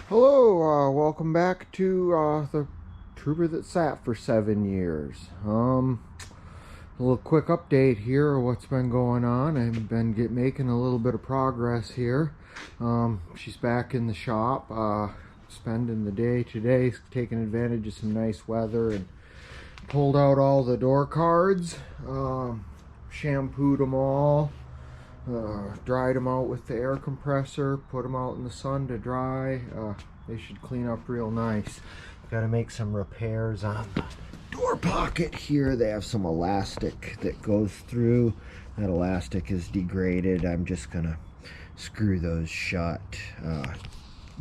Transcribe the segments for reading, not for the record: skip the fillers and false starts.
Hello, welcome back to the Trooper that sat for 7 years. A little quick update here of what's been going on. I've been making a little bit of progress here. She's back in the shop, spending the day today, taking advantage of some nice weather, and pulled out all the door cards, shampooed them all. Dried them out with the air compressor, put them out in the sun to dry. They should clean up real nice. Got to make some repairs on the door pocket here. They have some elastic that goes through. That elastic is degraded. I'm just gonna screw those shut.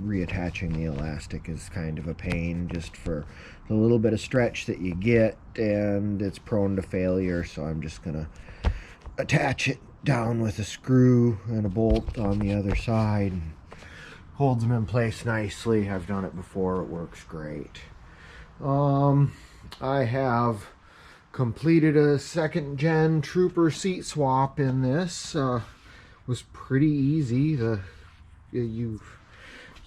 Reattaching the elastic is kind of a pain just for the little bit of stretch that you get, and it's prone to failure, so I'm just gonna attach it down with a screw and a bolt on the other side. Holds them in place nicely. I've done it before. It works great. I have completed a second gen Trooper seat swap in this. Was pretty easy. You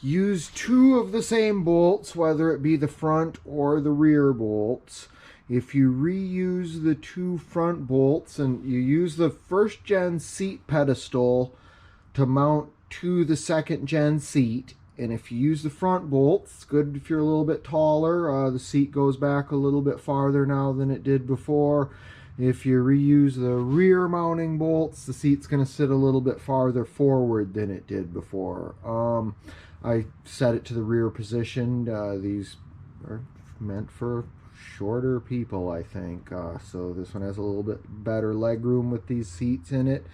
use two of the same bolts, whether it be the front or the rear bolts. If you reuse the two front bolts and you use the first gen seat pedestal to mount to the second gen seat, and if you use the front bolts, it's good if you're a little bit taller. The seat goes back a little bit farther now than it did before. If you reuse the rear mounting bolts, the seat's going to sit a little bit farther forward than it did before. I set it to the rear position. These are meant for shorter people, I think, so this one has a little bit better leg room with these seats in it.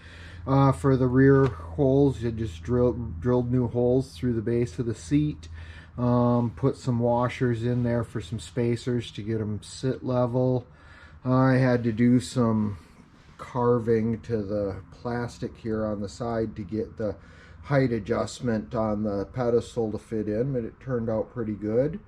For the rear holes, you just drilled new holes through the base of the seat. Put some washers in there for some spacers to get them sit level. I had to do some carving to the plastic here on the side to get the height adjustment on the pedestal to fit in, but it turned out pretty good.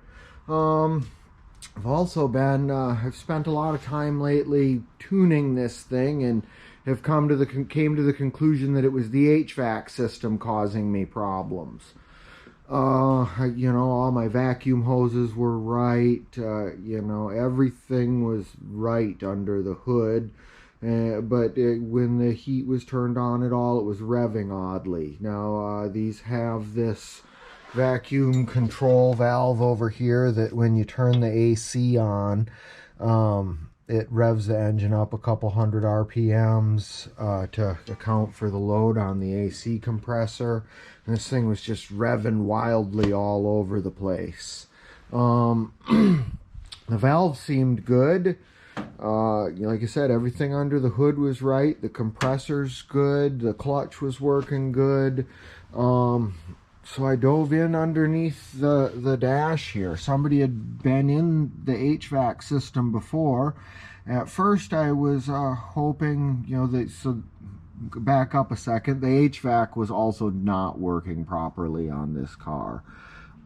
I've also been, I've spent a lot of time lately tuning this thing, and have came to the conclusion that it was the HVAC system causing me problems. You know, all my vacuum hoses were right. You know, everything was right under the hood. But when the heat was turned on at all, it was revving oddly. Now, these have this vacuum control valve over here that when you turn the AC on, it revs the engine up a couple hundred RPMs to account for the load on the AC compressor. And this thing was just revving wildly all over the place. The valve seemed good. Like I said, everything under the hood was right. The compressor's good. The clutch was working good. So I dove in underneath the dash here. Somebody had been in the HVAC system before. At first I was hoping, you know, so back up a second, the HVAC was also not working properly on this car.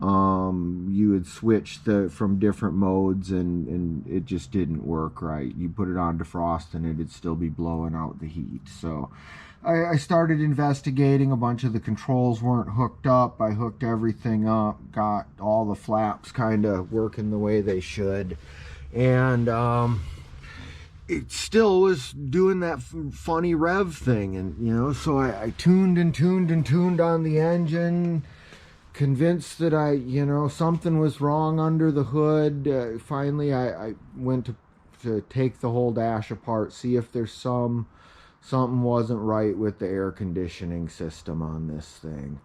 You would switch from different modes and it just didn't work right. You put it on defrost and it'd still be blowing out the heat. So I started investigating. A bunch of the controls weren't hooked up. I hooked everything up, got all the flaps kind of working the way they should, and it still was doing that funny rev thing. And you know, so I tuned and tuned and tuned on the engine, convinced that you know, something was wrong under the hood. Finally I went to take the whole dash apart, see if there's something wasn't right with the air conditioning system on this thing.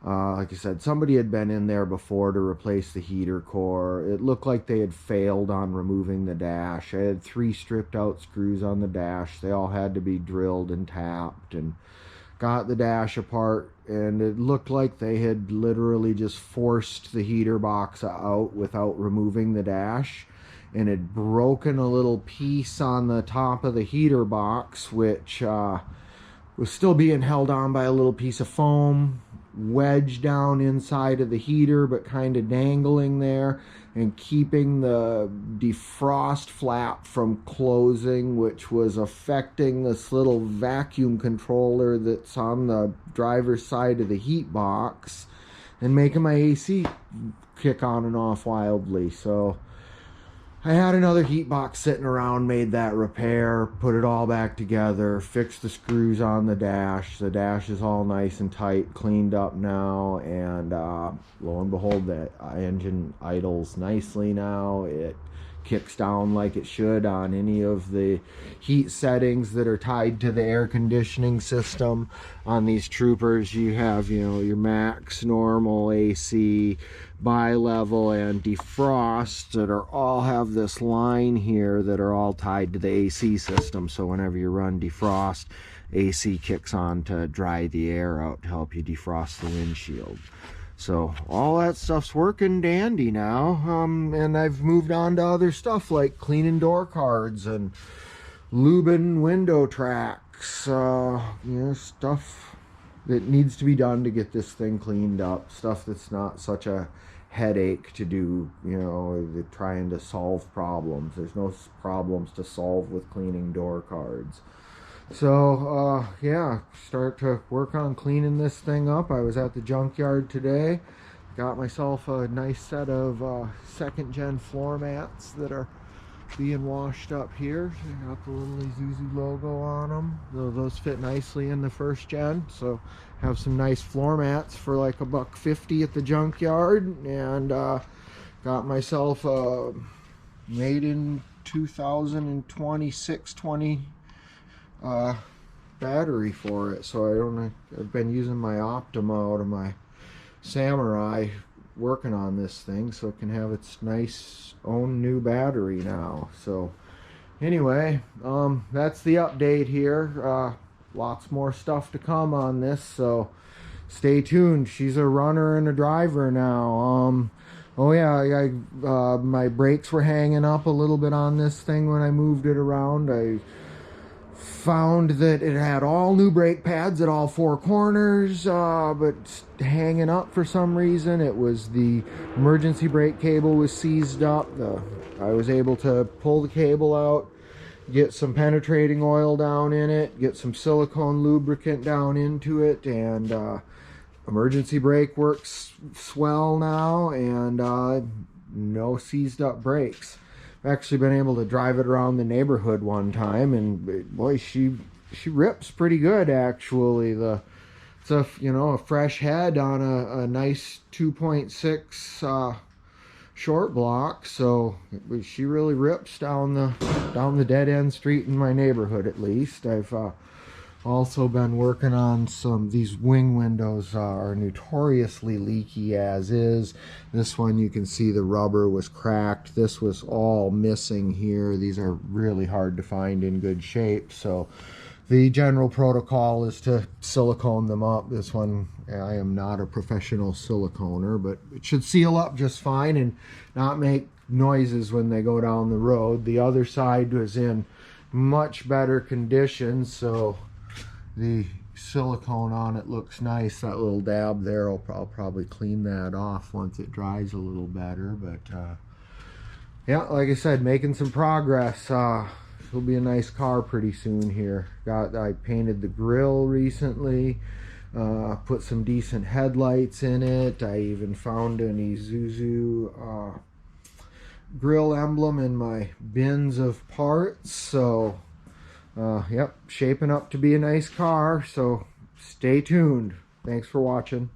Like I said, somebody had been in there before to replace the heater core. It looked like they had failed on removing the dash. I had 3 stripped out screws on the dash. They all had to be drilled and tapped, and got the dash apart, and it looked like they had literally just forced the heater box out without removing the dash, and had broken a little piece on the top of the heater box, which was still being held on by a little piece of foam wedged down inside of the heater, but kind of dangling there and keeping the defrost flap from closing, which was affecting this little vacuum controller that's on the driver's side of the heat box. and making my AC kick on and off wildly. So I had another heat box sitting around, made that repair, put it all back together, fixed the screws on the dash. The dash is all nice and tight, cleaned up now, and lo and behold, the engine idles nicely now. It kicks down like it should on any of the heat settings that are tied to the air conditioning system. On these Troopers, you have, you know, your max, normal, AC, bi-level, and defrost that are all have this line here that are all tied to the AC system. So whenever you run defrost, AC kicks on to dry the air out to help you defrost the windshield. So all that stuff's working dandy now, and I've moved on to other stuff like cleaning door cards and lubing window tracks, you know, stuff that needs to be done to get this thing cleaned up, stuff that's not such a headache to do, you know, trying to solve problems. There's no problems to solve with cleaning door cards. So yeah, start to work on cleaning this thing up. I was at the junkyard today, got myself a nice set of second gen floor mats that are being washed up here. They got the little Isuzu logo on them. Those fit nicely in the first gen, so have some nice floor mats for like $1.50 at the junkyard. And got myself a made in 2020 battery for it. So I don't know, I've been using my Optima out of my Samurai working on this thing so it can have its nice own new battery now. So anyway, that's the update here. Lots more stuff to come on this, so stay tuned. She's a runner and a driver now. Oh yeah, my brakes were hanging up a little bit on this thing when I moved it around. I found that it had all new brake pads at all four corners, but hanging up for some reason. It was the emergency brake cable was seized up. I was able to pull the cable out, get some penetrating oil down in it, get some silicone lubricant down into it, and emergency brake works swell now, and no seized up brakes. Actually been able to drive it around the neighborhood one time, and boy, she rips pretty good actually. It's a, you know, a fresh head on a nice 2.6 short block, so she really rips down the dead end street in my neighborhood. At least I've also been working on these wing windows are notoriously leaky as is. This one, you can see the rubber was cracked. This was all missing here. These are really hard to find in good shape. So the general protocol is to silicone them up. This one, I am not a professional siliconer, but it should seal up just fine and not make noises when they go down the road. The other side was in much better condition, so the silicone on it looks nice. That little dab there, I'll probably clean that off once it dries a little better. But yeah, like I said, making some progress. It'll be a nice car pretty soon here. I painted the grille recently, put some decent headlights in it. I even found an Isuzu grill emblem in my bins of parts. So yep, shaping up to be a nice car, so stay tuned. Thanks for watching.